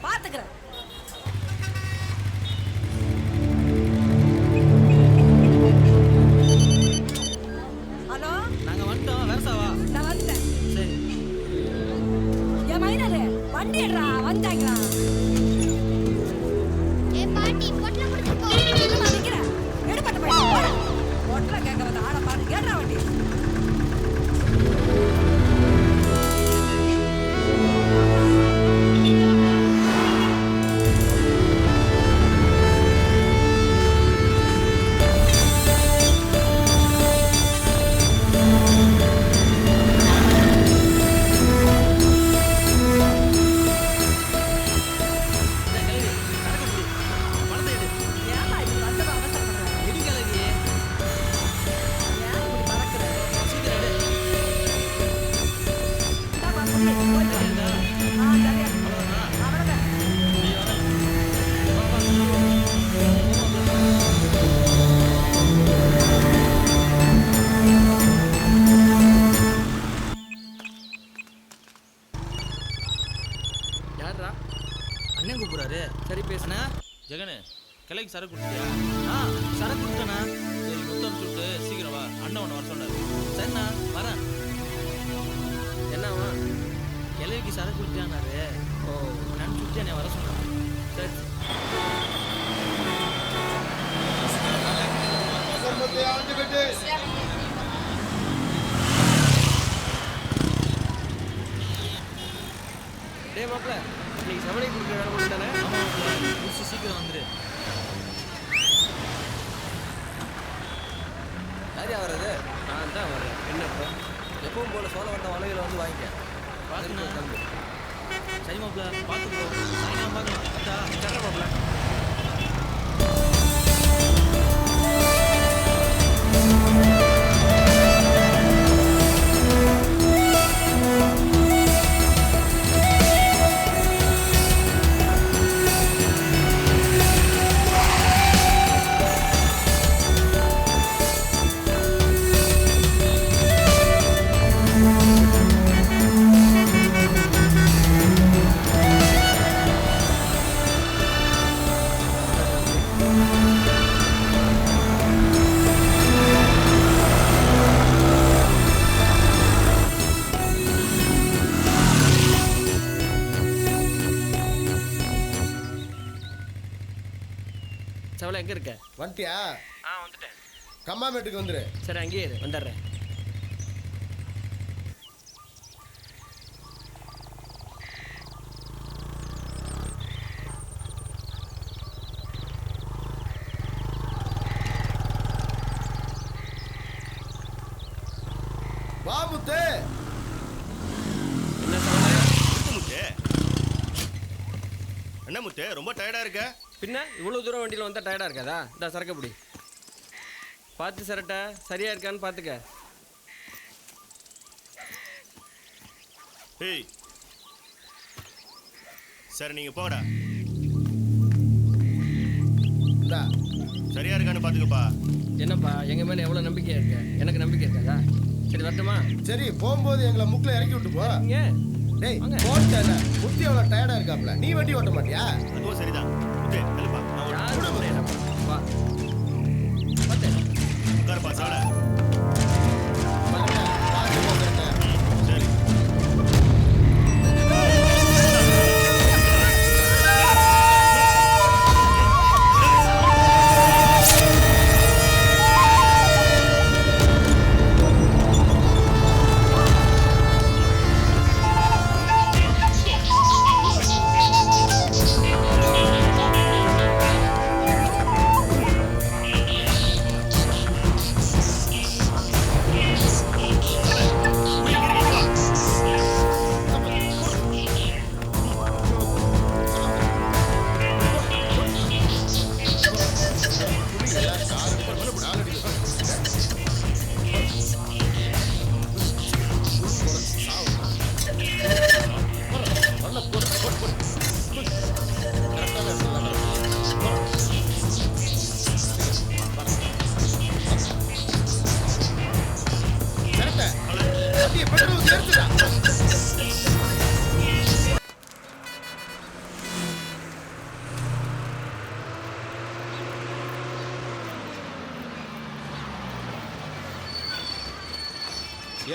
பாத்துக்கிறேன். ஹலோ, நாங்க வந்துட்டோம். வேறசாவா? நான் வந்துட்டேன். சரி. என் மைனரு வண்டி எடுறா, வந்துட்டாங்களா? ஏ பாட்டி பொட்டல கொடுத்து போ. நான் நிக்கிறேன். எடுப்பட்ட பையன் பொட்டல கேட்க வந்து ஆளை பாரு. ஏடுறா வண்டி. ஏன்டா இப்படி வந்து அவசரப்படுற? ஏன் இப்படி பறக்குற? இந்தாப்பா, புடி. போயிட்டு வா. சரியா இருக்கு. அவ்வளவுதான். யாரா? அண்ணன் கூப்பிடுறாரு. சரி பேசுனா. ஜெகனு, கிளைக்கு சரக்கு குடிச்சியா? சரக்கு கொடுத்தனா? சரி, முத்தம் சுட்டு சீக்கிரம் வா. அண்ணன் உன்னை வர சொன்னாரு. சரிண்ணா வரேன். என்னவா? கிளைக்கு சரக்கு குடிச்சானாரு. ஓ, நான் சுட்டு என்னை வர சொன்னான். சரி. டே மாப்பிள்ள, இன்னைக்கு சவலை கொடுக்குற வேலை கொடுத்தானே? குடிச்சு சீக்கிரம் வந்துரு. யாரையா வர்றது? நான் தான் வரேன். என்ன இப்போ? எப்பவும் போல சோழ வந்த வலையில் வந்து வாங்கிக்க. பார்த்துண்ணா. தம்பி. சரி மாப்பிள்ள, பார்த்து போ. சாயங்காலம் பார்க்கலாம். அத்தா, சட்டை மாப்பிள்ள. சவலை எங்கே இருக்க? வந்துட்டியா? வந்துட்டேன். கம்மாமேட்டுக்கு வந்துரு. சரி, அங்கேயே இரு, வந்துடுறேன். வா முத்து. என்ன சவலை? முத்து, என்ன முத்து, ரொம்ப டயர்டா இருக்க? பின்ன இவ்வளோ தூரம் வண்டியில் வந்தால் டயர்டாக இருக்காதா? இந்த சரக்கு பிடி. பார்த்து சரட்டா சரியா இருக்கான்னு பார்த்துக்க. ஏய், சரி நீங்க போங்கடா. இந்தா. சரியா இருக்கான்னு பாத்துக்கப்பா. என்னப்பா, எங்கள் மேலே எவ்வளோ நம்பிக்கையா இருக்க? எனக்கு நம்பிக்கை இருக்காதா? சரி வரட்டுமா? சரி, போகும்போது எங்களை முக்கில் இறக்கி விட்டு போ. இங்கே டேய், வாங்க. போட்டேன். முத்தி எவ்வளோ டயர்டா இருக்காப்ல. நீ வண்டி ஓட்ட மாட்டியா? அதுவும் சரிதான். முத்து, கழுப்பா. யாரும் முடியாதப்பா. வா பார்த்து உட்காருப்பா சாட. வரேன்டா. பார்த்து போகிறேன்டா. சரி.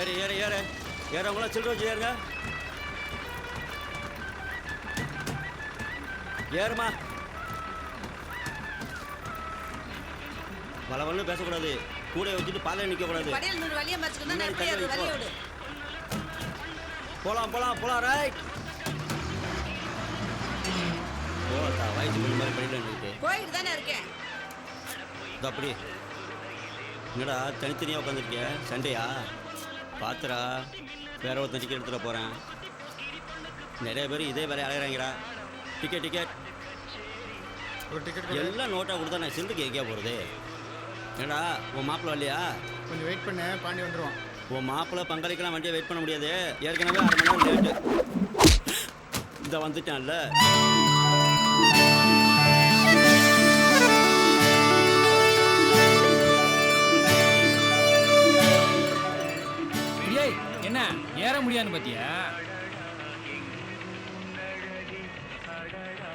ஏறு ஏறு ஏறு ஏறவங்களாம் சில்லற வச்சு ஏறுங்க. ஏறுமா. வளவன்னு பேசக்கூடாது. கூட வச்சுட்டு பாலையை நிற்கக்கூடாது. படியில் நூறு வழியை மறைச்சுக்கணும் நான் எப்படி அது வழியை விடு. போலாம் போலாம் போலாம். ரைட். ஓட்டா வயசு பண்ணி மாதிரி படியில் நின்றுட்டு போயிட்டு தானே இருக்கேன். இது அப்படி என்னடா தனித்தனியாக உட்காந்துருக்கிய? சண்டையா? பார்த்துடா, வேற ஒருத்தன் டிக்கெட் எடுத்துட போகிறேன். நிறைய பேர் இதே வேலையை அலையிறாங்கடா. டிக்கெட் டிக்கெட் ஒரு டிக்கெட் எல்லாம் நோட்டாக கொடுத்தா நான் சில்லு கேட்க போகிறது. என்னடா உன் மாப்பிள்ளை வரலையா? கொஞ்சம் வெயிட் பண்ணு, பாண்டி வந்துடுவான். உன் மாப்பிள்ளை பங்களிக்கலாம் வண்டியை வெயிட் பண்ண முடியாது. ஏற்கனவே 1/2 மணி நேரம் லேட்டு. இந்த வந்துட்டான்ல. என்ன ஏற முடியாதுன்னு பாத்தியா?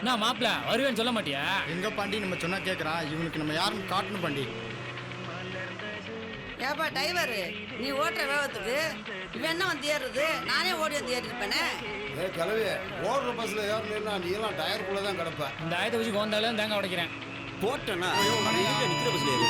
நான் மாப்பிள்ள வருவேன்னு சொல்ல மாட்டியா? எங்க பாண்டி நம்ம சொன்னா கேட்கறான். இவனுக்கு நம்ம யாருன்னு காட்டணும் பாண்டி. ஏப்பா டிரைவர், நீ ஓட்டுற வேகத்துக்கு இவன் என்ன வந்து ஏறுறது? நானே ஓடி வந்து ஏறிருப்பேனே. கிளவி ஓடுற பஸ்ல ஏறணும்னா நீ எல்லாம் டயருக்குள்ள தான் கிடப்ப. இந்த ஆயத்தை வச்சு கோந்தாலும் தேங்காய் உடைக்கிறேன். போட்டேன்னா நிற்கிற பஸ்ல ஏறி.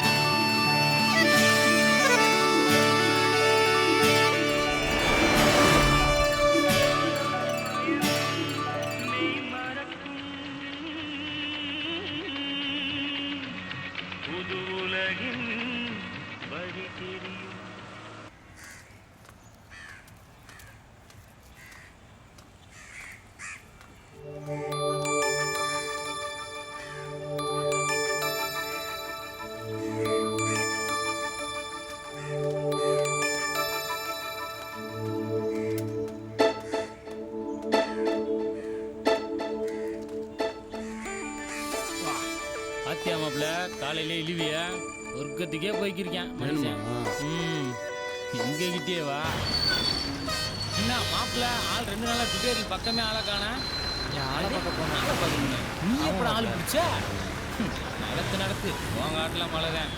பாத்தியா மாப்பிள்ள, காலையிலே இழிவிய சொர்க்கத்துக்கே போய்க்கிருக்கேன் மனுஷன். எங்க கிட்டே வா. என்ன மாப்பிள்ள, ஆள் 2 நாளா குட்டேரி பக்கமே ஆளை காண. ஆளை பார்க்க போன நீ எப்படி ஆள் பிடிச்ச? நடத்து உங்க ஆட்டுல மழைதான்.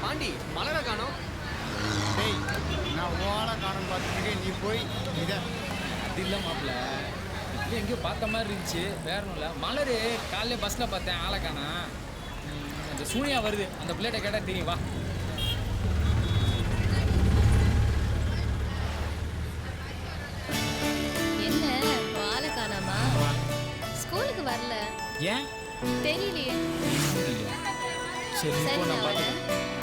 பாண்டி மலரை காணோம். நான் ஓலை காணும் பார்த்துட்டு நீ போய் இதை அது இல்லை மாப்பிள்ள, இது எங்கேயோ பார்த்த மாதிரி இருந்துச்சு. வேற ஒன்றும் இல்லை. மலர் காலையில பஸ்ஸில் பார்த்தேன், ஆளை காணா. அந்த சூனியா வருது, அந்த பிள்ளைகிட்ட கேட்டால் தெரியும். வா. என்ன ஆளை காணாமா? ஸ்கூலுக்கு வரல. ஏன் தெரியலையே. சரி சரி இப்போ நான் நான் வரேன். பார்த்து